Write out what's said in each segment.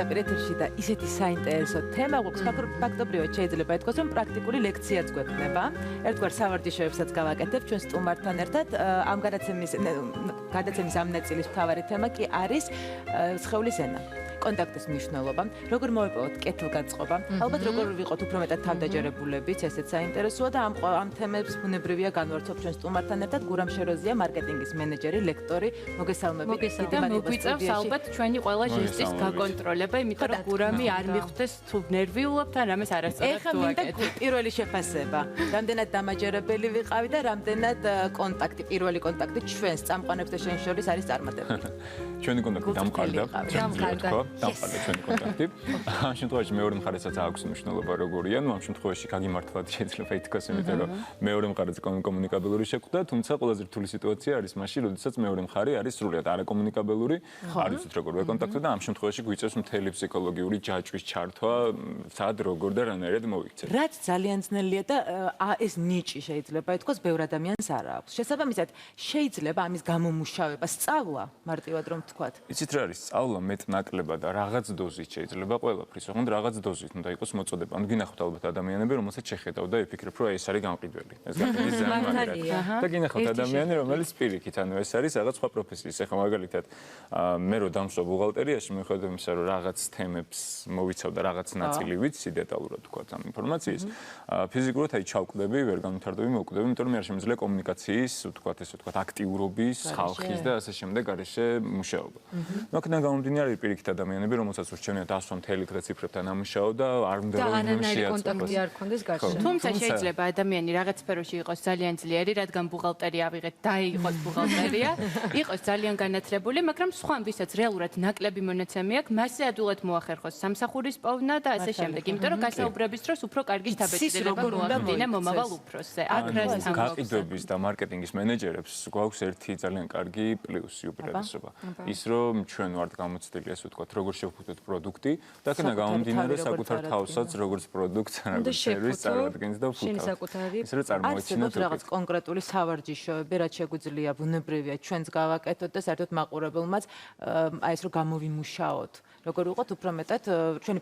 პირდაპირ ეთერში და ისეთი საინტერესო თემა გვაქვს, ფაქტობრივად შეიძლება ითქვას, რომ პრაქტიკული ლექციაც გვექნება. ერთგვარ სავარჯიშოებსაც გავაკეთებ ჩვენ სტუმართან ერთად. ამ გადაცემის ამ ნაწილის მთავარი თემა კი არის სხეულის ენა. კონტაქტის მნიშვნელობა, როგორ მოვიპოვოთ კეთილგანწყობა, ალბათ როგორ ვიყოთ უფრო მეტად თავდაჯერებულებიც, ესეც საინტერესოა და ამ თემებს ბუნებრივია განვარცხოთ ჩვენ სტუმართან ერთად. გურამ შეროზია, მარკეტინგის მენეჯერი, ლექტორი, მოგესალმებით. მოგვიწევს ალბათ ჩვენი ყველა ჟესტის გაკონტროლება, იმიტომ რომ გურამი არ მიხვდეს თუ ნერვიულობთ ან რამეს არასწორად თუ აკეთებ. პირველი შეფასება, რამდენად დამაჯერებელი ვიყავი და რამდენად პირველი კონტაქტი ჩვენს წამყვანებს და შენ შორის არის წარმატებული. ჩვენი კონტაქტი დამყარდა. დამყარდა ჩვენი კონტაქტი. ამ შემთხვევაში მეორე მხარესაც აქვს მნიშვნელობა როგორია, ამ შემთხვევაში გაგიმართლად შეიძლება ითქვას, იმიტომ რომ მეორე მხარეც კომუნიკაბელური შეხვდა, თუმცა ყველაზე რთული სიტუაცია არის მაშინ, როდესაც მეორე მხარე არის სრულიად არაკომუნიკაბელური, არ ვიცით როგორ ვეკონტაქტო და ამ შემთხვევაში გვიწევს მთელი ფსიქოლოგიური ჯაჭვის ჩართვა, სად როგორ და რანაირად მოვიქცეთ. რაც ძალიან ძნელია და ეს ნიჭი შეიძლება ითქვას, ბევრ ადამიანს არ აქვს. შესაბამისად, შეიძლება ამის გამომუშავება, სწავლა, მარტივად რომ ვთქვათ. იცით რა არის, სწავლა მეტ-ნაკლებად და რაღაც დოზით შეიძლება ყველაფრის, ოღონდ რაღაც დოზით უნდა იყოს მოწოდება. ანუ გინახავთ ალბათ ადამიანები, რომელსაც შეხედავ და იფიქრებ, რომ ეს არის გამყიდველი. ეს გაყიდვის ძალიან მაგარია. და გინახავთ ადამიანი, რომელიც პირიქით, ანუ ეს არის რაღაც სხვა პროფესიის. ეხლა მაგალითად, მე რო დამსვა ბუღალტერიაში, მიუხედავად იმისა, რომ რაღაც თემებს მოვიცავ და რაღაც ნაწილი ვიცი დეტალურად თქვა ამ ინფორმაციის, ფიზიკურად აი ჩავკვდები, ვერ განვითარდები, მოვკვდები, იმიტომ რომ მე არ შემიძლია კომუნიკაციის, ვთქვათ, ესე ვთქვათ, აქტიურობის, ხალხის და ასე შემდეგ გარეშე მუშაობა. აქედან გამომდინარე პირიქით ადამიანები, რომელსაც ურჩევნია დასვა მთელი დღე ციფრებთან ამუშაო და არ უნდა რომ არანაირი კონტაქტი არ ქონდეს გარშემო. თუმცა შეიძლება ადამიანი რაღაც სფეროში იყოს ძალიან ძლიერი, რადგან ბუღალტერია ავიღეთ და იყოს ბუღალტერია, იყოს ძალიან განათლებული, მაგრამ სხვა ვისაც რეალურად ნაკლები მონაცემი აქვს, მასზე ადვილად მოახერხოს სამსახურის პოვნა და ასე შემდეგ. იმიტომ რომ გასაუბრების დროს უფრო კარგი შთაბეჭდილება მოახდინა მომავალ უფროსზე. აქ რას თან გაყიდვების და მარკეტინგის მენეჯერებს გვაქვს ერთი ძალიან კარგი პლუსი უპირატესობა. ის რომ ჩვენ ვართ გამოცდილი, ასე ვთქვათ, როგორ შევფუთოთ პროდუქტი და აქედან გამომდინარე საკუთარ თავსაც როგორც პროდუქტს, როგორც სერვისს წარმოადგენს და ვფუთავთ. ის რომ წარმოაჩინოთ რაღაც კონკრეტული სავარჯიშოები, რაც შეგვიძლია ბუნებრივია ჩვენს გავაკეთოთ და საერთოდ მაყურებელმაც აი ეს რომ გამოვიმუშაოთ. როგორ ვიყოთ უფრო მეტად ჩვენი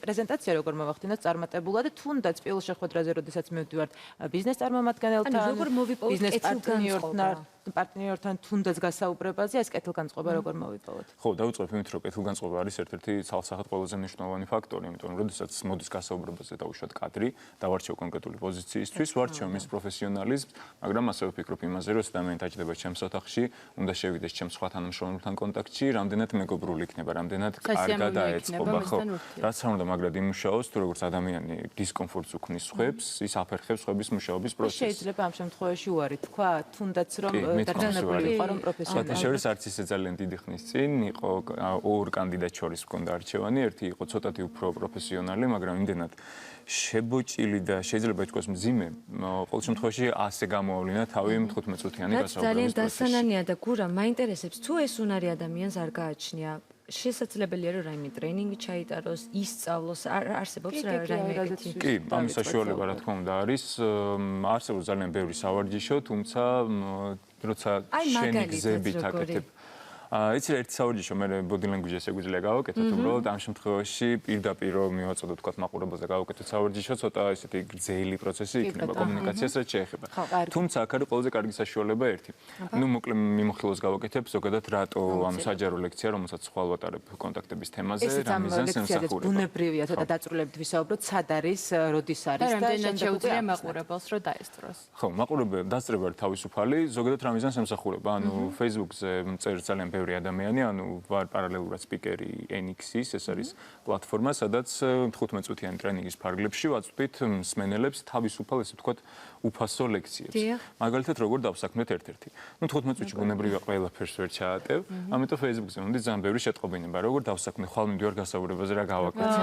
პრეზენტაცია როგორ მოვახდინოთ წარმატებულად და თუნდაც პირველ შეხვედრაზე, როდესაც მივდივართ ბიზნეს წარმომადგენელთან, ბიზნეს პარტნიორთან თუნდაც გასაუბრებაზე, ეს კეთილგანწყობა როგორ მოვიპოვოთ? ხო, დავიწყებ იმით, რომ კეთილგანწყობა არის ერთ-ერთი ცალსახად ყველაზე მნიშვნელოვანი ფაქტორი, იმიტომ რომ როდესაც მოდის გასაუბრებაზე დავუშვათ კადრი, დავარჩევ კონკრეტული პოზიციისთვის, ვარჩევ მის პროფესიონალიზმს, მაგრამ ასევე ვფიქრობ იმაზე, რომ ადამიანი დაჯდება ჩემს ოთახში, უნდა შევიდეს ჩემს სხვა თანამშრომელთან კონტაქტში, რამდენად მეგობრული იქნება, რამდენად კარგად დაეწყობა, ხო. რაც არ უნდა მაგრად იმუშაოს, თუ როგორც ადამიანი დისკომფორტს უქმნის სხვებს, ის აფერხებს სხვების მუშაობის პროცესს. შეიძლება ამ შემთხვევაში უარი თქვა, თუნდაც რომ დაგზავნებული იყო რომ პროფესიონალი. შორის არც ისე ძალიან დიდი ხნის წინ იყო ორ კანდიდატ შორის მქონდა არჩევანი, ერთი იყო ცოტათი უფრო პროფესიონალი, მაგრამ იმდენად შებოჭილი და შეიძლება ითქვას მძიმე, ყოველ შემთხვევაში ასე გამოავლინა თავი 15 წუთიანი გასაუბრების პროცესში. ძალიან დასანანია და გურამ მაინტერესებს, თუ ეს უნარი ადამიანს არ გააჩნია, შესაძლებელია რომ რაიმე ტრეინინგი ჩაიტაროს, ისწავლოს, არსებობს რაიმე ეგეთი. კი, ამის საშუალება რა თქმა უნდა არის, არსებობს ძალიან ბევრი სავარჯიშო, თუმცა როცა შენი გზებით აკეთებ იცი ერთი სავარჯიშო მე body language-ს შეგვიძლია გავაკეთოთ, უბრალოდ ამ შემთხვევაში პირდაპირ რომ მივაწოდოთ თქვა მაყურებელზე გავაკეთოთ სავარჯიშო, ცოტა ესეთი გრძელი პროცესი იქნება კომუნიკაციას რაც შეეხება. თუმცა აქ არის ყველაზე კარგი საშუალება ერთი. ნუ მოკლე მიმოხილვას გავაკეთებ ზოგადად რატო ამ საჯარო ლექცია, რომელსაც ხვალ ვატარებ კონტაქტების თემაზე, რა მიზანს ემსახურება. ბუნებრივია ცოტა დაწვრილებით ვისაუბროთ, სად არის, როდის არის და რამდენად შეუძლია მაყურებელს რომ დაესწროს. ხო, მაყურებელი დასწრება არის თავისუფალი, ზოგადად რა მიზანს ემსახურება. ანუ Facebook-ზე წერს ძალიან ბევრი ადამიანი, ანუ ვარ პარალელურად სპიკერი NX-ის, ეს არის პლატფორმა, სადაც 15 წუთიანი ტრენინგის ფარგლებში ვაწვდით მსმენელებს თავისუფალ, ესე ვთქვათ, უფასო ლექციებს. მაგალითად, როგორ დავსაქმნეთ ერთ-ერთი. ნუ 15 წუთში ბუნებრივია ყველაფერს ვერ ჩაატევ, ამიტომ Facebook-ზე მომდის ძალიან ბევრი შეტყობინება, როგორ დავსაქმნე, ხვალ მივდივარ გასაუბრებაზე რა გავაკეთე.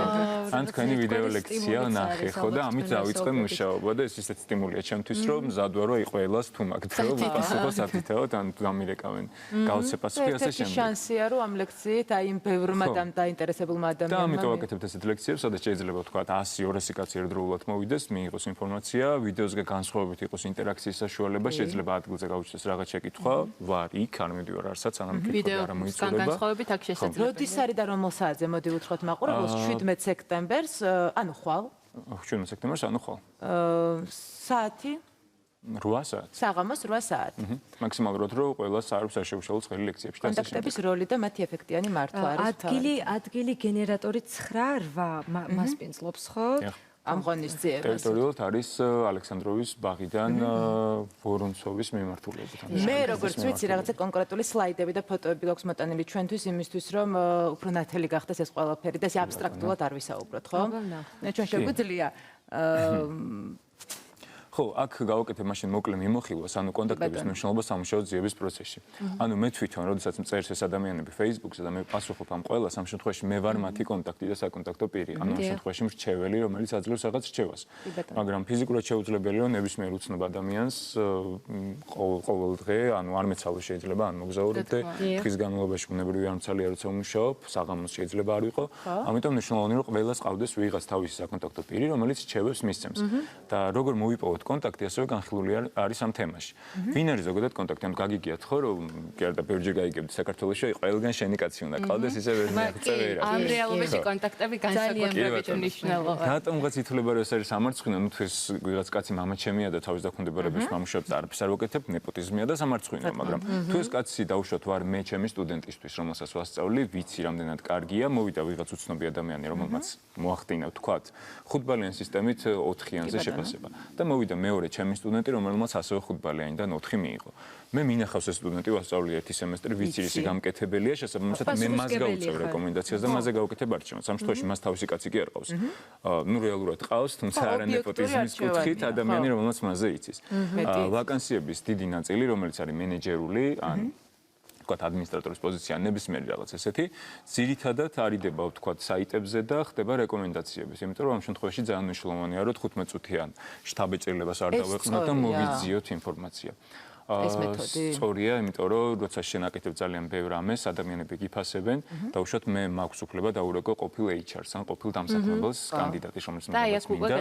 ან თქვენი ვიდეო ლექცია ნახე, ხო და ამით დავიწყე მუშაობა და ეს ისეთ სტიმულია ჩემთვის, რომ მზად ვარ, რომ აი ყველას თუ მაგდრო, ვიპასუხო საფრთხეოდ, ან დამირეკავენ. გავცე პასუხი ერთ-ერთი შანსია, რომ ამ ლექციით აი იმ ბევრმა დაინტერესებულმა ადამიანმა. და ამიტომ ვაკეთებთ ესეთ ლექციებს, სადაც შეიძლება ვთქვა 100-200 კაცი ერთდროულად მოვიდეს, მიიღოს ინფორმაცია, ვიდეოსგან განსხვავებით იყოს ინტერაქციის საშუალება, შეიძლება ადგილზე გავუჩნდეს რაღაც შეკითხვა, ვარ იქ, არ მივდივარ არსად, სანამ კითხვა არ მოიწურება. ვიდეოსგან განსხვავებით აქ შესაძლებელი. როდის არის და რომელ საათზე მოდი უთხროთ მაყურებელს 17 სექტემბერს, ანუ ხვალ? 17 სექტემბერს, ანუ ხვალ. საათი 8 საათი. საღამოს 8 საათი. მაქსიმალურად რო ყველა საერთო საშუალო ცხელი ლექციებში და კონტაქტების როლი და მათი ეფექტიანი მართვა არის. ადგილი გენერატორი 9-8 მას პინძლობს, ხო? ამ ღონისძიებას. ტერიტორიულად არის ალექსანდროვის ბაღიდან ვორონცოვის მიმართულებით. მე როგორც ვიცი, რაღაცა კონკრეტული სლაიდები და ფოტოები გვაქვს მოტანილი ჩვენთვის იმისთვის, რომ უფრო ნათელი გახდეს ეს ყველაფერი და ეს აბსტრაქტულად არ ვისაუბროთ, ხო? ჩვენ შეგვიძლია ხო, აქ გავაკეთებ მაშინ მოკლე მიმოხილვას, ანუ კონტაქტების მნიშვნელობა სამუშაო ძიების პროცესში. ანუ მე თვითონ, როდესაც მწერს ეს ადამიანები Facebook-ზე და მე პასუხობ ამ ყველას, ამ შემთხვევაში მე ვარ მათი კონტაქტი და საკონტაქტო პირი. ანუ ამ შემთხვევაში მრჩეველი, რომელიც აძლევს რაღაც რჩევას. მაგრამ ფიზიკურად შეუძლებელია, რომ ნებისმიერ უცნობ ადამიანს ყოველ დღე, ანუ არ მეცალო შეიძლება, ან მოგზაურობდე, დღის განმავლობაში უნებრივი ამცალია, როცა ვმუშაობ, საღამოს შეიძლება არ ვიყო. ამიტომ მნიშვნელოვანია, რომ ყველას ყავდეს ვიღაც თავისი საკონტაქტო პირი, რომელიც რჩევებს მისცემს. და როგორ მოვიპოვოთ კონტაქტი ასევე განხილული არის ამ თემაში. ვინ არის ზოგადად კონტაქტი? ანუ გაგიგიათ ხო, რომ გარდა ბევრჯერ გაიგებდი საქართველოში, ყველგან შენი კაცი უნდა ყავდეს, ისე ვერ მიაღწევერა. ამ რეალობაში კონტაქტები განსაკუთრებით მნიშვნელოვანია. რატომღაც ითვლება, რომ ეს არის სამარცხვინო, ну თუ ეს ვიღაც კაცი მამაჩემია და თავის დაქვემდებარებაში მამუშავებს და არაფერს არ ვაკეთებ, ნეპოტიზმია და სამარცხვინო, მაგრამ თუ ეს კაცი დაუშვათ ვარ მე ჩემი სტუდენტისთვის, რომელსაც ვასწავლი, ვიცი რამდენად კარგია, მოვიდა ვიღაც უცნობი ადამიანი, რომელმაც მოახდინა ვთქვათ, 5 ბალიანი სისტემით 4-იანზე შეფასება და მოვიდა მეორე ჩემი სტუდენტი, რომელმაც ასევე 5 ბალიანიდან 4 მიიღო. მე მინახავს ეს სტუდენტი ვასწავლი 1 სემესტრი, ვიცი ისი გამკეთებელია, შესაბამისად მე მას გავუწევ რეკომენდაციას და მასზე გავაკეთებ არჩევანს. ამ შემთხვევაში მას თავისი კაცი კი არ ყავს. ну რეალურად ყავს, თუმცა არა ნეპოტიზმის კუთხით ადამიანი, რომელმაც მასზე იცის. ვაკანსიების დიდი ნაწილი, რომელიც არის მენეჯერული, ან ვთქვათ ადმინისტრატორის პოზიცია, ნებისმიერი რაღაც ესეთი, ძირითადად არიდება ვთქვათ საიტებზე და ხდება რეკომენდაციების. იმიტომ რომ ამ შემთხვევაში ძალიან მნიშვნელოვანია, რომ 15 წუთიან შტაბეჭრილებას არ დავეყნოთ და მოვიძიოთ ინფორმაცია. ეს მეთოდი სწორია, იმიტომ რომ როცა შენაკეთებ ძალიან ბევრ ამას, ადამიანები გიფასებენ და უშუალოდ მე მაქვს უფლება დაურეკო ყოფილ HR-ს ან ყოფილ დამსახურებელს კანდიდატის, რომელიც მაგას მინდა.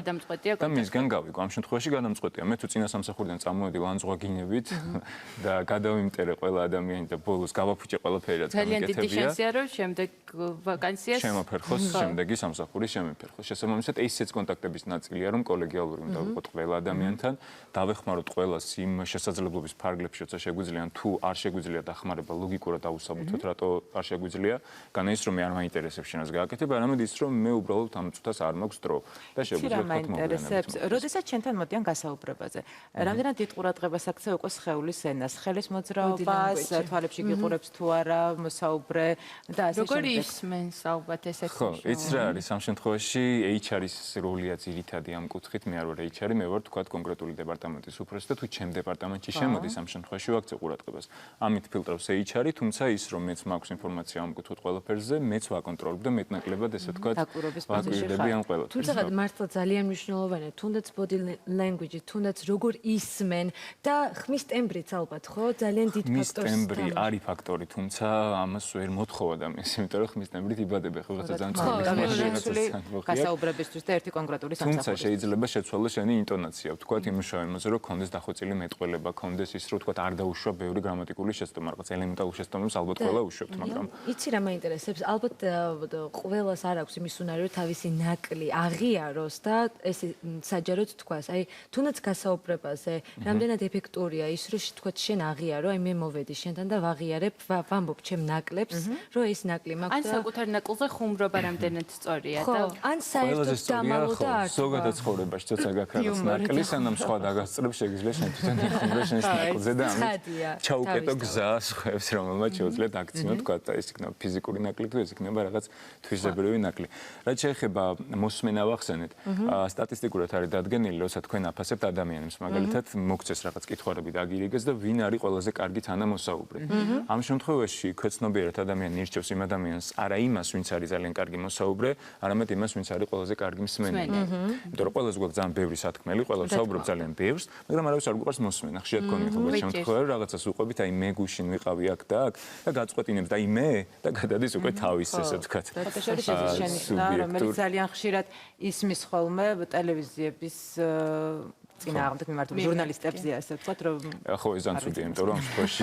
და მისგან გავიგო. ამ შემთხვევაში გადამწყვეტია. მე თუ წინა სამსახურიდან წამოვედი ლანძღვა გინებით და გადავიმტერე ყველა ადამიანი და ბოლოს გავაფუჭე ყველაფერი, რაც გამიკეთებია. ძალიან დიდი შანსია, რომ შემდეგ ვაკანსიას შემოფერხოს, შემდეგი სამსახური შემოფერხოს. შესაბამისად, ესეც კონტაქტების ნაწილია, რომ კოლეგიალური უნდა ვიყოთ ყველა ადამიანთან, დავეხმაროთ ყველას იმ შესაძლებლობის ფარგლებში, როცა შეგვიძლია, თუ არ შეგვიძლია დახმარება ლოგიკურად დაუსაბუთოთ, რატო არ შეგვიძლია, განა ის რომ მე არ მაინტერესებს შენას გააკეთებ, არამედ ის რომ მე უბრალოდ ამ წუთას არ მაქვს დრო და შეგვიძლია თქვა მაინტერესებს. როდესაც ჩვენთან მოდიან გასაუბრებაზე, რამდენად დიდ ყურადღებას აქცევ უკვე სხეულის ენას, ხელის მოძრაობას, თვალებში გიყურებს თუ არა მოსაუბრე და ასე შემდეგ. როგორი ისმენს ალბათ ესეთი ხო, იცი რა არის ამ შემთხვევაში HR-ის როლია ძირითადი ამ კუთხით, მე არ ვარ HR-ი, მე ვარ თქვა კონკრეტული დეპარტამენტის უფროსი და თუ ჩემ დეპარტამენტში შემოდის ამ შემთხვევაში ვაქცევ ყურადღებას. ამით ფილტრავს HR-ი, თუმცა ის რომ მეც მაქვს ინფორმაცია ამ კუთხით ყველაფერზე, მეც ვაკონტროლებ და მეტნაკლებად ესე ვთქვათ, ვაკვირდები ამ ყველაფერს. თუმცა მართლა ძალიან მნიშვნელოვანია, თუნდაც body language-ი, თუნდაც როგორ ისმენ და ხმის ტემბრიც ალბათ, ხო? ძალიან დიდ ფაქტორს. ხმის ტემბრი არის ფაქტორი, თუმცა ამას ვერ მოთხოვ ადამიანს, იმიტომ რომ ხმის ტემბრით იბადები, ხო, რაღაცა ძალიან ცნობილი გასაუბრებისთვის და ერთი კონკრეტული სამსახური. თუმცა შეიძლება შეცვალოს შენი ინტონაცია, ვთქვათ იმუშავე იმაზე, რომ კონდეს დახვეწილი მეტყველება, კონდეს ის რომ ვთქვათ არ დაუშვა ბევრი გრამატიკული შეცდომა, რაღაც ელემენტარულ შეცდომებს ალბათ ყველა უშვებთ, მაგრამ იცი რა მაინტერესებს, ალბათ ყველას არ აქვს იმის უნარი, რომ თავისი ნაკლი აღიაროს და ეს საჯაროდ თქვას, აი თუნდაც გასაუბრებაზე, რამდენად ეფექტურია ის, რომ თქვათ შენ აღიარო, აი მე მოვედი შენთან და ვაღიარებ, ვამბობ ჩემ ნაკლებს, რომ ეს ნაკლი მაქვს. ან საკუთარ ნაკლზე ხუმრობა რამდენად სწორია და ან საერთოდ დამალო და არ. ზოგადად ცხოვრებაში ცოტა გაქარას ნაკლი, სანამ სხვა დაგასწრებ, შეგიძლია შენ თვითონ იხუმრო შენს ნაკლზე და ამით ჩაუკეტო გზას ხვევს, რომელმაც შეუძლია დაგწინო თქვა და ეს იქნება ფიზიკური ნაკლი თუ ეს იქნება რაღაც თვისებრივი ნაკლი. რაც შეეხება მოსმენა ვახსენეთ, სტატისტიკურად არის დადგენილი, როცა თქვენ აფასებთ ადამიანებს, მაგალითად მოგცეს რაღაც კითხვარები დაგირიგეს და ვინ არის ყველაზე კარგი თანამოსაუბრე. ამ შემთხვევაში ქვეცნობიერად ადამიანი ირჩევს იმ ადამიანს, არა იმას, ვინც არის ძალიან კარგი მოსაუბრე, არამედ იმას, ვინც არის ყველაზე კარგი მსმენელი. იმიტომ რომ ყველას გვაქვს ძალიან ბევრი სათქმელი, ყველა საუბრობ ძალიან ბევრს, მაგრამ არავის არ გვიყვარს მოსმენა. ხშირად გქონია განსაკუთრებულ შემთხვევაში რაღაცას უყვებით, აი მე გუშინ ვიყავი აქ და აქ და გაწყვეტინებს და აი მე და გადადის უკვე თავის ესე ვთქვათ. ფოტოშოპის შენიშვნა, რომელიც ძალიან ხშირად ისმის ხოლმე ტელევიზიების წინააღმდეგ მიმართული ჟურნალისტებზე ასე ვთქვათ, რომ ხო ეს ზანცუდია, იმიტომ რომ ამ შემთხვევაში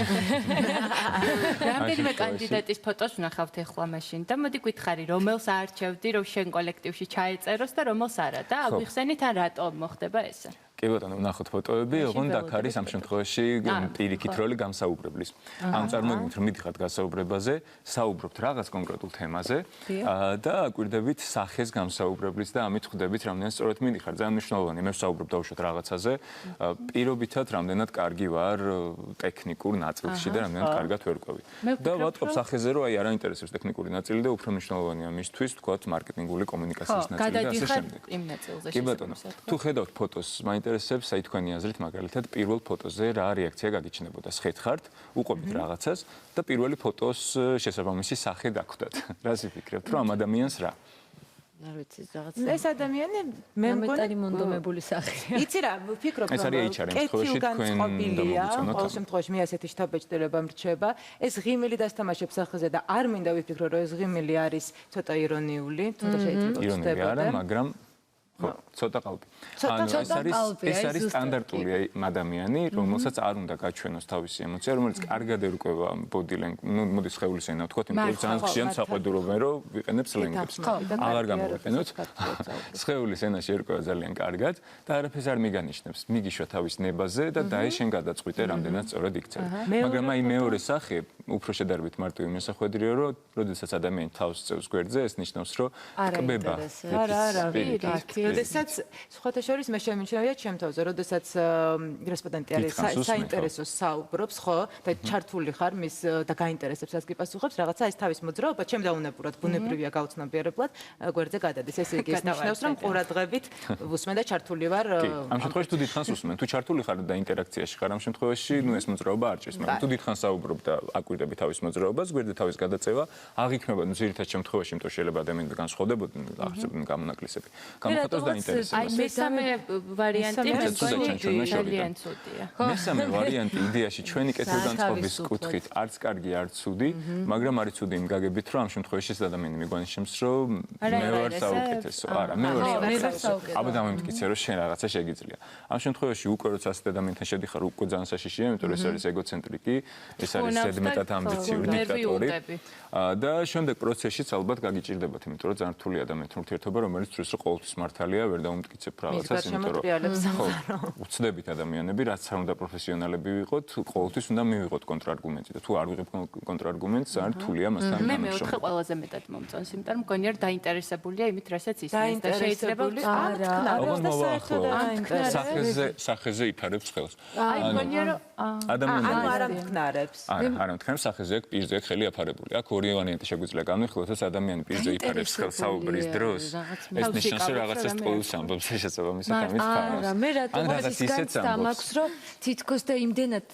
რამდენიმე კანდიდატის ფოტოს ვნახავთ ახლა მაშინ და მოდი გითხარი, რომელს აარჩევდი, რომ შენ კოლექტივში ჩაეწეროს და რომელს არა და აგვიხსენით ან რატომ მოხდება ესე? კი ბატონო, ვნახოთ ფოტოები, ოღონდ აქ არის ამ შემთხვევაში პირიქით როლი გამსაუბრებლის. ამ წარმოგიდგენთ, რომ მიდიხართ გასაუბრებაზე, საუბრობთ რაღაც კონკრეტულ თემაზე და აკვირდებით სახეს გამსაუბრებლის და ამით ხვდებით, რამდენად სწორად მიდიხარ. ძალიან მნიშვნელოვანია, მე ვსაუბრობ დაუშვათ რაღაცაზე, პირობითად რამდენად კარგი ვარ ტექნიკურ ნაწილში და რამდენად კარგად ვერკვევი. და ვატყობ სახეზე, რომ აი არ აინტერესებს ტექნიკური ნაწილი და უფრო მნიშვნელოვანია მისთვის, თქვათ, მარკეტინგული კომუნიკაციის ნაწილი და ასე შემდეგ. იმ ნაწილზე. კი ბატონო, თუ ხედავთ ფოტოს, მაინტერესებს აი თქვენი აზრით მაგალითად პირველ ფოტოზე რა რეაქცია გაგიჩნდებოდა? სხედხართ, უყვებით რაღაცას და პირველი ფოტოს შესაბამისი სახე დაგვდათ. რას იფიქრებთ, რომ ამ ადამიანს რა? არ ვიცი, რაღაც ეს ადამიანი მე მგონი მონდომებული სახეა. იცი რა, ვფიქრობ, ეს არის HR-ის შემთხვევაში თქვენ ყოველ შემთხვევაში მე ასეთი შთაბეჭდილება მრჩება. ეს ღიმილი დასთამაშებს სახეზე და არ მინდა ვიფიქრო, რომ ეს ღიმილი არის ცოტა ირონიული, თუნდაც შეიძლება ირონიული არა, მაგრამ ხო, ცოტა ყალბი. ეს არის სტანდარტული ადამიანი, რომელსაც არ უნდა გაჩვენოს თავისი ემოცია, რომელიც კარგად ერკვევა body language, ну, მოდი სხეულის ენა ვთქვათ, იმიტომ რომ ძალიან ხშირად საყვედურობენ, რომ ვიყენებ სლენგებს. აღარ გამოვიყენოთ. სხეულის ენაში ერკვევა ძალიან კარგად და არაფერს არ მიგანიშნებს. მიგიშვა თავის ნებაზე და დაე შენ გადაწყვიტე, რამდენად სწორად იქცევი. მაგრამ აი მეორე სახე, უფრო შედარებით მარტივი მესახვედრია, რომ როდესაც ადამიანი თავს წევს გვერდზე, ეს ნიშნავს, რომ კბება. არა. როდესაც სხვათა შორის მე შემიჩნევია ჩემ თავზე, როდესაც რესპონდენტი არის საინტერესო საუბრობს, ხო, და ჩართული ხარ მის და გაინტერესებს რაც გიპასუხებს, რაღაცა ეს თავის მოძრაობა ჩემ დაუნებურად ბუნებრივია გაუცნობიერებლად გვერდზე გადადის. ესე იგი ნიშნავს, რომ ყურადღებით ვუსმენ და ჩართული ვარ. ამ შემთხვევაში თუ დიდხანს უსმენ, თუ ჩართული ხარ და ინტერაქციაში ხარ ამ შემთხვევაში, ნუ ეს მოძრაობა არ ჭირს, მაგრამ თუ დიდხანს საუბრობ და აკვირდები თავის მოძრაობას, გვერდზე თავის გადაწევა აღიქმება, ნუ ძირითად შემთხვევაში, იმიტომ შეიძლება ადამიანები განსხვავდებოდნენ, აღწევდნენ გამონაკლისები. აი მესამე ვარიანტი ძალიან ცუდია. მესამე ვარიანტი იდეაში ჩვენი კეთილგანწყობის კუთხით არც კარგი, არც ცუდი, მაგრამ არის ცუდი იმ გაგებით, რომ ამ შემთხვევაში ეს ადამიანი მიგვანიშნებს, რომ მე ვარ საუკეთესო. არა, მე ვარ საუკეთესო. აბა დამიმტკიცე, რომ შენ რაღაცა შეგიძლია. ამ შემთხვევაში უკვე როცა ასეთ ადამიანთან შედიხარ, უკვე ძალიან საშიშია, იმიტომ რომ ეს არის ეგოცენტრიკი, ეს არის ზედმეტად ამბიციური დიქტატორი. და შემდეგ პროცესშიც ალბათ გაგიჭირდებათ, იმიტომ რომ ძალიან რთული ადამიანთან ურთიერთობა, რომელიც თვითონ ყოველთვის მართალია, ვერ დაუმტკიცებ რაღაცას, იმიტომ რომ უცდებით ადამიანები, რაც არ უნდა პროფესიონალები ვიყოთ, ყოველთვის უნდა მივიღოთ კონტრარგუმენტი და თუ არ ვიღებ კონტრარგუმენტს, ძალიან რთულია მასთან მე მეოთხე ყველაზე მეტად მომწონს, იმიტომ რომ მგონია რომ დაინტერესებულია იმით, რასაც ისმის და შეიძლება სახეზე იფარებს ხელს. აი მგონია რომ ადამიანები არ ამთქნარებს. არ ამთქნარებს სახეზე აქ პირზე აქ ხელი აფარებული. აქ ორი ვარიანტი შეგვიძლია განვიხილოთ, რომ ადამიანი პირზე იფარებს ხელს საუბრის დროს. ეს ნიშნავს, რომ რაღაცას ტყუილს ამბობს შესაძლებელი ამის ფარავს. არა, მე რატომ ისიც ამბობს, რომ თითქოს და იმდენად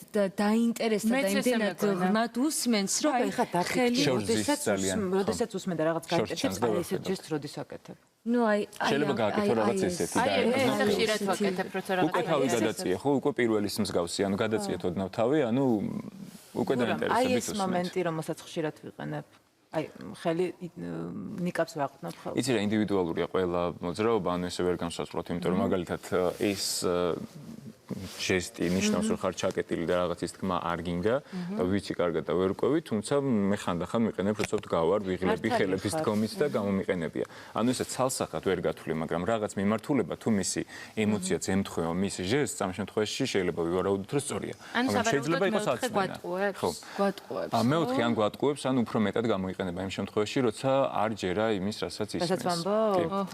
დაინტერესდა და იმდენად ღრმად usmens, რომ ხელი როდესაც usmen და რაღაც გაიკეთებს, აი ესე ჯესტ როდის აკეთებ. ნუ აი შეიძლება გააკეთო რაღაც ესეთი და ეს ხშირად ვაკეთებ, როცა რაღაც უკვე თავი გადაწია, ხო, უკვე პირველის მსგავსი, ანუ გადაწიეთ ოდნავ თავი, ანუ უკვე დაინტერესებით აი ეს მომენტი, რომელსაც ხშირად ვიყენებ. აი ხელი ნიკაპს ვაყვნებ ხოლმე. იცი რა ინდივიდუალურია ყველა მოძრაობა, ანუ ესე ვერ განსაზღვროთ, იმიტომ რომ მაგალითად ეს ჟესტი ნიშნავს, რომ ხარ ჩაკეტილი და რაღაცის თქმა არ გინდა და ვიცი კარგად და ვერ ყვევი, თუმცა მე ხანდახან მიყენებ, როცა ვდგავარ, ვიღლები ხელების დგომით და გამომიყენებია. ანუ ესე ცალსახად ვერ გათვლი, მაგრამ რაღაც მიმართულება თუ მისი ემოციაც ემთხვევა მის ჟესტს, ამ შემთხვევაში შეიძლება ვივარაუდოთ, რომ სწორია. მაგრამ შეიძლება იყოს საცმენა. ხო, გვატყუებს. მეოთხე ან გვატყუებს, ან უფრო მეტად გამოიყენება იმ შემთხვევაში, როცა არ ჯერა იმის, რასაც ისმენს.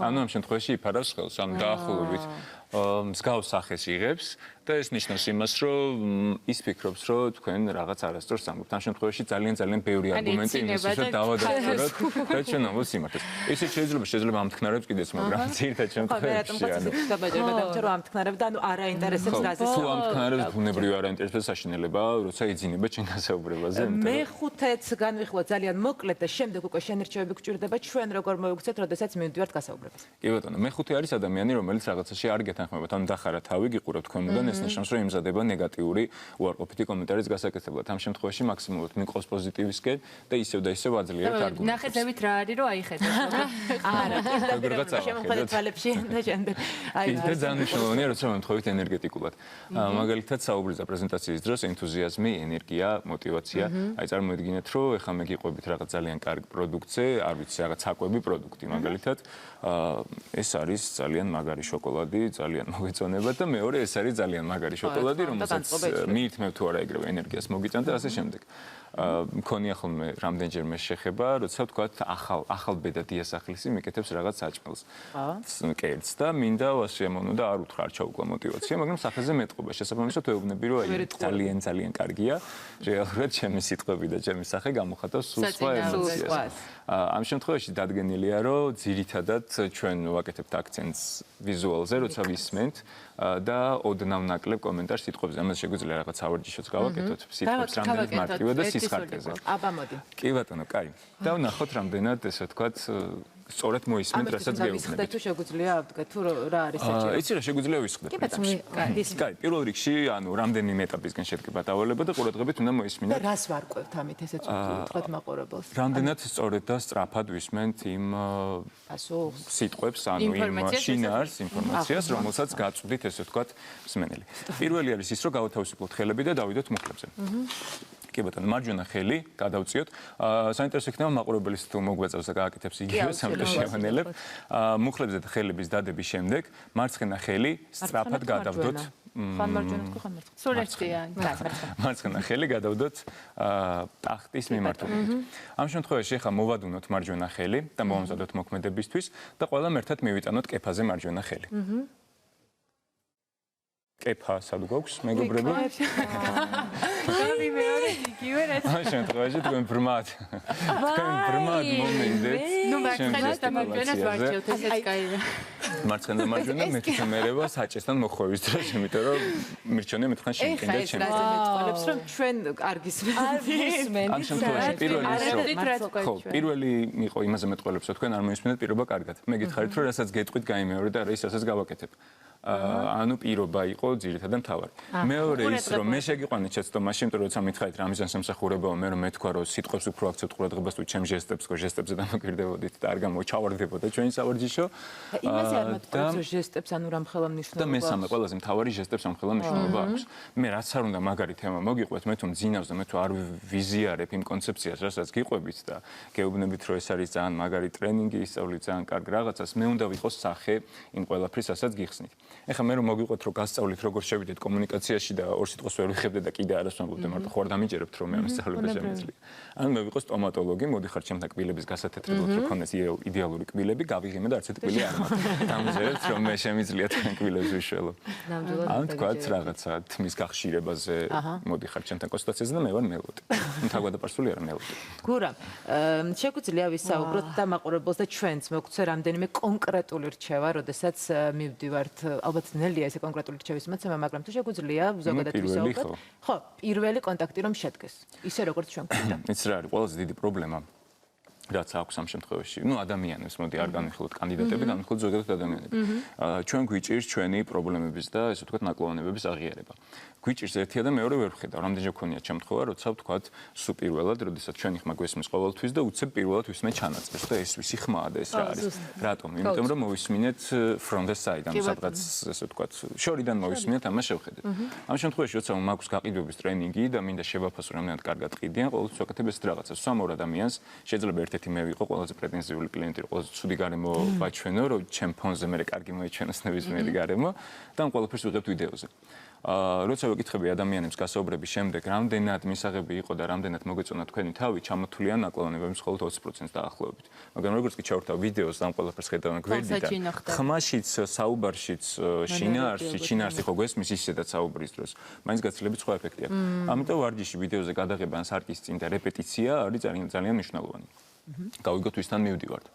ანუ ამ შემთხვევაში იფარავს ხელს, ანუ დაახლოებით მსგავს სახეს იღებს და ეს ნიშნავს იმას, რომ ის ფიქრობს, რომ თქვენ რაღაც არასწორს ამბობთ. ამ შემთხვევაში ძალიან ბევრი არგუმენტი იმისთვის, რომ დავადასტუროთ და ჩვენ ამბობს იმართოს. ისიც შეიძლება ამთქნარებს კიდეც, მაგრამ ძირითადად შემთხვევაში. მე რატომ გაწესებს დაბადება და რომ ამთქნარებს და ანუ არ აინტერესებს რაზე. თუ ამთქნარებს ბუნებრივი არ აინტერესებს საშინელება, როცა იძინება ჩვენ გასაუბრებაზე. მე-5-ს განვიხილოთ ძალიან მოკლედ და შემდეგ უკვე შენერჩევები გჭირდება ჩვენ როგორ მოვიქცეთ, როდესაც მივდივართ გასაუბრებას. კი ბატონო, მე-5 არის ადამიანი, რომელიც რაღაცაში არ გეთანხმებათ, ანუ დახარა თავი, გიყურებთ თქვენ მოდან ეს იმას ნიშნავს, რომ იმზადება ნეგატიური უარყოფითი კომენტარის გასაკეთებლად. ამ შემთხვევაში მაქსიმალურად მიყვავს პოზიტივისკენ და ისევ აძლიერებთ არგუმენტებს. ნახეთ ზევით რა არის, რომ აიხედოთ. არა, შემოხედეთ თვალებში და შემდეგ. აი, და ძალიან მნიშვნელოვანია, როცა მომთხოვით ენერგეტიკულად. მაგალითად, საუბრიზე პრეზენტაციის დროს ენთუზიაზმი, ენერგია, мотивация. აი, წარმოიდგინეთ, რომ ეხლა მე გიყვებით რაღაც ძალიან კარგ პროდუქტზე, არ ვიცი, რაღაც საკვები პროდუქტი, მაგალითად, ეს არის ძალიან მაგარი შოკოლადი, ძალიან მოგეწონება და მეორე ეს არის ძალიან მაგარი შოკოლადი, რომელსაც მიირთმევ თუ არა ეგრევე ენერგიას მოგიწევთ და ასე შემდეგ. მქონია ხოლმე რამდენჯერმე შეხება, როცა ვთქვათ, ახალ ბედა დიასახლისი მიკეთებს რაღაც საჭმელს. კერძს და მინდა ვასიამოვნო და არ უთხრა არ ჩაუკლა мотивация, მაგრამ სახეზე მეტყობა. შესაბამისად ვეუბნები, რომ აი ძალიან კარგია. რეალურად ჩემი სიტყვები და ჩემი სახე გამოხატავს სულ სხვა ემოციას. ამ შემთხვევაში დადგენილია, რომ ძირითადად ჩვენ ვაკეთებთ აქცენტს ვიზუალზე, როცა ვისმენთ და ოდნავ ნაკლებ კომენტარს სიტყვებზე. ამას შეგვიძლია რაღაც ავარჯიშოც გავაკეთოთ, სიტყვებს რამდენად მარტივად და სისხარტეზე. აბა მოდი. კი ბატონო, კაი. და ვნახოთ რამდენად ესე ვთქვათ სწორად მოისმენთ, რასაც გეუბნებით. თუ შეგვიძლია ვდგეთ თუ რა არის საჭირო. იცი რა შეგვიძლია ვისხდეთ. კაი, პირველ რიგში, ანუ რამდენიმე ეტაპისგან შედგება დავალება და ყურადღებით უნდა მოისმინოთ. და რას ვარკვევთ ამით ესეც ვთქვათ მაყურებელს. რამდენად სწორედ და სწრაფად ვისმენთ იმ სიტყვებს, ანუ იმ შინაარს, ინფორმაციას, რომელსაც გაწვდით ესე ვთქვათ მსმენელი. პირველი არის ის, რომ გავათავისუფლოთ ხელები და დავიდოთ მუხლებზე. კი ბატონო, მარჯვენა ხელი გადავწიოთ. საინტერესო იქნება მაყურებელის თუ მოგვეწევს და გააკეთებს იგივე სამწუხაროდ შევანელებ. მუხლებზე და ხელების დადების შემდეგ მარცხენა ხელი სწრაფად გადავდოთ. ხან მარჯვენა თუ ხან მარცხენა. სულ ერთია. მარცხენა ხელი გადავდოთ ტახტის მიმართულებით. ამ შემთხვევაში ახლა მოვადუნოთ მარჯვენა ხელი და მოვამზადოთ მოქმედებისთვის და ყველამ ერთად მივიტანოთ კეფაზე მარჯვენა ხელი. კეფა სად გვაქვს მეგობრებო? აი მეორე იგივე რაც. ამ შემთხვევაში თქვენ ბრმად მომინდეთ. ნუ მარცხენას და მარჯვენას ვარჩევთ, ესეც კაია. მარცხენა და მარჯვენა მე თვითონ მერევა საჭესთან მოხვევის დროს, იმიტომ რომ მირჩენია მეთქან შემკინდეთ ჩემს. ეხლა ეს რაზე მეტყოლებს, რომ ჩვენ კარგის ვისმენთ. ამ შემთხვევაში პირველი იყო იმაზე მეტყოლებს, რომ თქვენ არ მოისმენთ პირობა კარგად. მე გითხარით, რომ რასაც გეტყვით გაიმეორე და რასაც გავაკეთებ. ანუ პირობა იყო ძირითადად მთავარი. მეორე ის რომ მე შეგიყვანეთ შეცდომაში, იმიტომ რომ როცა მითხარით რა მიზანს ემსახურებაო, მე რომ მეთქვა რომ სიტყვებს უფრო აქცევთ ყურადღებას თუ ჩემ ჟესტებზე დამოკიდებოდით და არ ჩავარდებოდა ჩვენი სავარჯიშო. იმაზე არ მათქვა რომ ჟესტებს ანუ რამხელა მნიშვნელობა. და მესამე ყველაზე მთავარი ჟესტებს რამხელა მნიშვნელობა აქვს. მე რაც არ უნდა მაგარი თემა მოგიყვეთ, მე თუ მძინავს და მე თუ არ ვიზიარებ იმ კონცეფციას, რასაც გიყვებით და გეუბნებით რომ ეს არის ძალიან მაგარი ტრენინგი, ისწავლით ძალიან კარგ რაღაცას, მე უნდა ვიყოს სახე იმ ყველაფრის, რასაც გიხსნით. ეხლა მე რომ მოგიყვეთ რომ გასწავლით როგორ შევიდეთ კომუნიკაციაში და ორ სიტყვას ვერ ვიხებდე და კიდე არას ვამბობდე, მარტო ხო არ დამიჯერებთ რომ მე ამ სწავლებას შემიძლია. ანუ მე ვიყო სტომატოლოგი, მოდიხარ ჩემთან კბილების გასათეთრებლად რომ ქონდეს იდეალური კბილები, გავიღიმე და არც ერთი კბილი არ მაქვს. დამზერებთ რომ მე შემიძლია თან კბილებს ვიშველო. ან თქვათ რაღაცა თმის გახშირებაზე მოდიხარ ჩემთან კონსულტაციაზე და მე ვარ მელოდი. თავგადაპარსული არა მელოდი. გურამ, შეგვიძლია ვისაუბროთ და მაყურებელს და ჩვენც მოგცე რამდენიმე კონკრეტული რჩევა, როდესაც მივდივართ ალბათ ნელია ესე კონკრეტული რჩევის მოცემა, მაგრამ თუ შეგვიძლია ზოგადად ვისაუბროთ. ხო, პირველი კონტაქტი რომ შედგეს. ისე როგორც ჩვენ გვქონდა. იცი რა არის ყველაზე დიდი პრობლემა? რაც აქვს ამ შემთხვევაში. ნუ ადამიანებს, მოდი არ განვიხილოთ კანდიდატები, განვიხილოთ ზოგადად ადამიანები. ჩვენ გვიჭირს ჩვენი პრობლემების და ესე ვთქვათ ნაკლოვანებების აღიარება. გვიჭირს ერთია და მეორე ვერ ვხედავ. რამდენჯერ გქონია შემთხვევა, როცა ვთქვათ სულ პირველად, როდესაც ჩვენი ხმა გვესმის ყოველთვის და უცებ პირველად ვისმენთ ჩანაწერს და ეს ვისი ხმაა და ეს რა არის. რატომ? იმიტომ რომ მოვისმინეთ from the side, ანუ სადღაც ესე ვთქვათ, შორიდან მოვისმინეთ, ამას შევხედეთ. ამ შემთხვევაში, როცა მაქვს გაყიდვების ტრენინგი და მინდა შევაფასო რამდენად კარგად ყიდიან, ყოველთვის ვაკეთებ ეს რაღაცა. სვამორ ადამიანს შეიძლება ერთ-ერთი მე ვიყო ყველაზე პრეტენზიული კლიენტი, ყველაზე ცუდი გარემო ვაჩვენო, რომ ჩემ ფონზე მე კარგი მოიჩვენოს ნებისმიერი გარემო და ამ ყველაფერს ვიღებთ ვიდეოზე. როცა ვეკითხები ადამიანებს გასაუბრების შემდეგ, რამდენად მისაღები იყო და რამდენად მოგეწონა თქვენი თავი, ჩამოთვლიან ნაკლოვანებების მხოლოდ 20%-ს დაახლოებით. მაგრამ როგორც კი ჩავრთავ ვიდეოს და ამ ყველაფერს ხედავენ გვერდიდან, ხმაშიც, საუბარშიც, შინაარსი ხო გვესმის ისედაც საუბრის დროს, მაინც გაცილებით სხვა ეფექტი აქვს. ამიტომ ვარჯიში ვიდეოზე გადაღება ან სარკის წინ და რეპეტიცია არის ძალიან მნიშვნელოვანი. გავიგოთ ვისთან მივდივართ.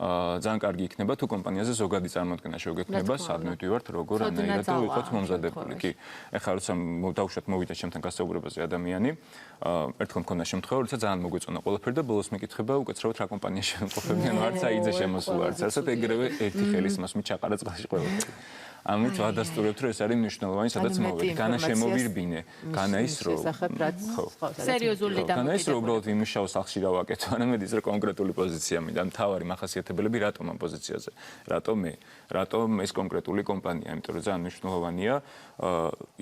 ძალიან კარგი იქნება თუ კომპანიაზე ზოგადი წარმოდგენა შევგექნება, სად მივდივართ, როგორ ანაირად და ვიყოთ მომზადებული. კი. ეხლა როცა დავუშვათ მოვიდა ჩემთან გასაუბრებაზე ადამიანი, ერთხელ მქონდა შემთხვევა, როცა ძალიან მოგვეწონა ყველაფერი და ბოლოს მეკითხება უკეთრად რა კომპანიაში შემოყოფებიან, არც აიძე შემოსულა, არც ასეთ ეგრევე ერთი ხელის მასმით ჩაყარა წყალში ყველაფერი. ამით ვადასტურებთ, რომ ეს არის მნიშვნელოვანი, სადაც მოვედი. განა შემოვირბინე, განა ის რომ სერიოზული განა ის რომ უბრალოდ იმუშაო სახლში და ვაკეთო, არამედ ის რომ კონკრეტული პოზიცია მინდა, მთავარი მახასიათებლები რატომ ამ პოზიციაზე, რატომ ეს კონკრეტული კომპანია, იმიტომ რომ ძალიან მნიშვნელოვანია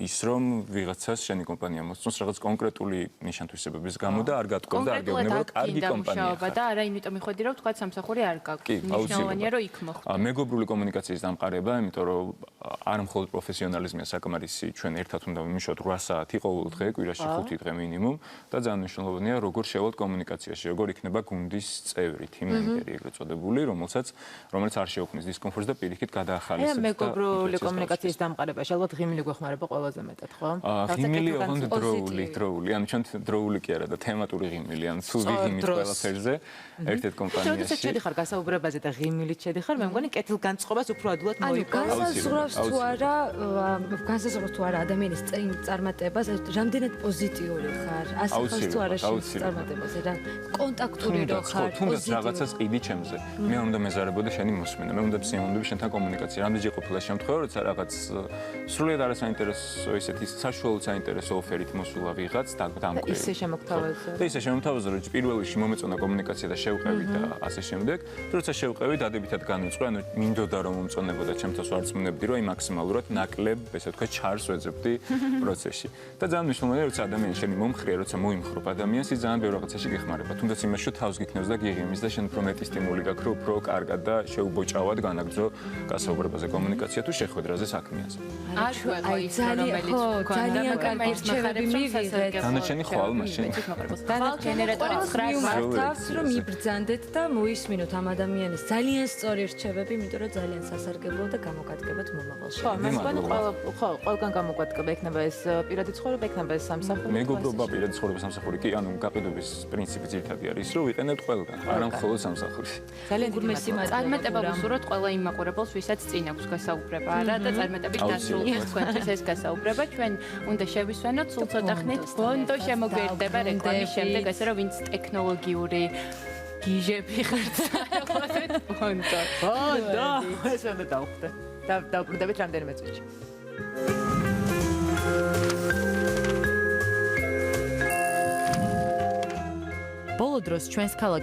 ის რომ ვიღაცას შენი კომპანია მოსწონს რაღაც კონკრეტული ნიშან-თვისებების გამო და არ გატყობ და არ გეუბნება რომ კარგი კომპანია ხარ. და არა იმიტომ მიხვედი რომ თქვა სამსახური არ გაქვს. მნიშვნელოვანია რომ იქ მოხდეს. მეგობრული კომუნიკაციის დამყარება, იმიტომ რომ არ მხოლოდ პროფესიონალიზმია საკმარისი, ჩვენ ერთად უნდა ვიმუშაოთ 8 საათი ყოველ დღე, კვირაში 5 დღე მინიმუმ და ძალიან მნიშვნელოვანია როგორ შევალთ კომუნიკაციაში, როგორ იქნება გუნდის წევრი, team member-ი ეგრეთ წოდებული, რომელიც არ შეუქმნის დისკომფორტს და პირიქით გადაახალისებს. მეგობრული კომუნიკაციის დამყარებაში ალბათ ღიმილი გვეხმარება ყველაზე მეტად, ხო? ღიმილი ოღონდ დროული, ანუ ჩვენ დროული კი არა და თემატური ღიმილი, ანუ თუ ვიღიმით ყველაფერზე ერთ-ერთ კომპანიაში. შენ შედიხარ გასაუბრებაზე და ღიმილით შედიხარ, მე მგონი კეთილგანწყობას უფრო ადვილად მოიყვება. განსაზღვრავს თუ არა ადამიანის წარმატებას, რამდენად პოზიტიური ხარ, ასახავს თუ არა შენ წარმატებაზე და კონტაქტური რო ხარ. თუნდაც რაღაცას ყიდი ჩემზე. მე არ უნდა მეზარებოდე შენი მოსმენა, მე უნდა სიმონდები შენთან კომუნიკაცია. რამდენჯერ ყოფილა შემთხვევა, როცა რაღაც სრულიად არასაინტერესო ისეთი საშუალო საინტერესო ოფერით მოსულა ვიღაც და დამკვირვებლა. ისე შემოგთავაზა. და ისე შემოგთავაზა, რომ პირველ რიგში მომეწონა კომუნიკაცია და შევყევი და ასე შემდეგ. როცა შევყევი, დადებითად განვიწყო, ანუ მინდოდა რომ მომწონებოდა, ჩემთავს ვარწმუნებდი, რომ აი მაქსიმალურად ნაკლებ, ესე ვთქვათ, ჩარს ვეძებდი პროცესში. და ძალიან მნიშვნელოვანია, როცა ადამიანი შენი მომხრია, როცა მოიმხრობ ადამიანს, ის ძალიან ბევრ რაღაცაში გეხმარება. თუნდაც იმაში, რომ თავს გიქნევს და გიღიმის და შენ უფრო მეტი სტიმული გაქვს, რომ უფრო კარგად და შეუბოჭავად განაგრძო გასაუბრებაზე კომუნიკაცია თუ შეხვედრაზე საქმეაზე. არ გვეღო ის რომელიც ძალიან კარგი რჩევები მივიღეთ. დანარჩენი ხვალ მაშინ. ხვალ გენერატორი 9 მართავს რომ იბრძანდეთ და მოისმინოთ ამ ადამიანის ძალიან სწორი რჩევები, იმიტომ რომ ძალიან სასარგებლოა და გამოგადგებათ მომავალში. ხო, მე მგონი ყველგან გამოგვადგება, იქნება ეს პირადი ცხოვრება, იქნება ეს სამსახური. მეგობრობა, პირადი ცხოვრება, სამსახური კი, ანუ გაყიდვების პრინციპი ძირითადი არის, რომ ვიყენებთ ყველგან, არა მხოლოდ სამსახურში. ძალიან დიდი მადლობა. წარმატება ვუსურვოთ ყველა იმ მაყურებელს, ვისაც წინ აქვს გასაუბრება, არა და წარმატებით დასრულდეს თქვენთვის ეს გასაუბრება. ჩვენ უნდა შევისვენოთ სულ ცოტა ხნით, ბონდო შემოგვერდება რეკლამის შემდეგ, ასე რომ ვინც ტექნოლოგიური გიჟები ხართ, აღვაწეთ ბონდო. ბონდო, ეს უნდა დავხვდე. დავბრუნდებით რამდენიმე წუთში. ბოლო დროს ჩვენს ქალაქ